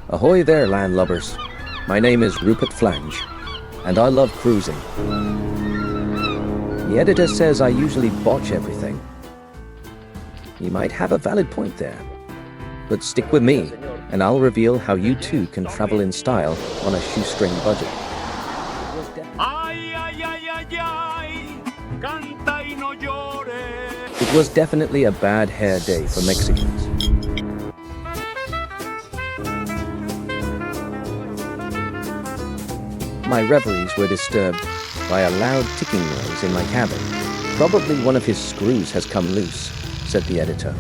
Ahoy there, landlubbers. My name is Rupert Flange, and I love cruising. The editor says I usually botch everything. He might have a valid point there. But stick with me, and I'll reveal how you too can travel in style on a shoestring budget. It was definitely a bad hair day for Mexicans. My reveries were disturbed by a loud ticking noise in my cabin. Probably one of his screws has come loose, said the editor.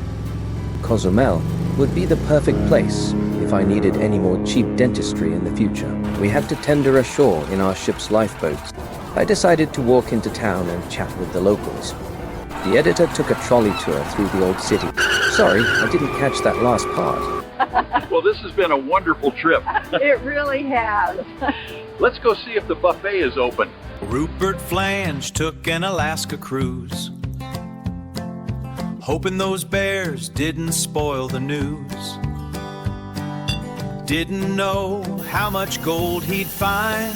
Cozumel would be the perfect place if I needed any more cheap dentistry in the future. We had to tender ashore in our ship's lifeboats. I decided to walk into town and chat with the locals. The editor took a trolley tour through the old city. Sorry, I didn't catch that last part. Well, this has been a wonderful trip. It really has. Let's go see if the buffet is open. Rupert Flange took an Alaska cruise, hoping those bears didn't spoil the news. Didn't know how much gold he'd find.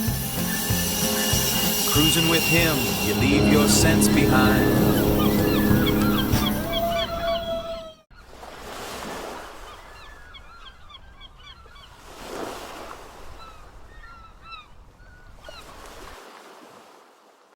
Cruising with him, you leave your sense behind.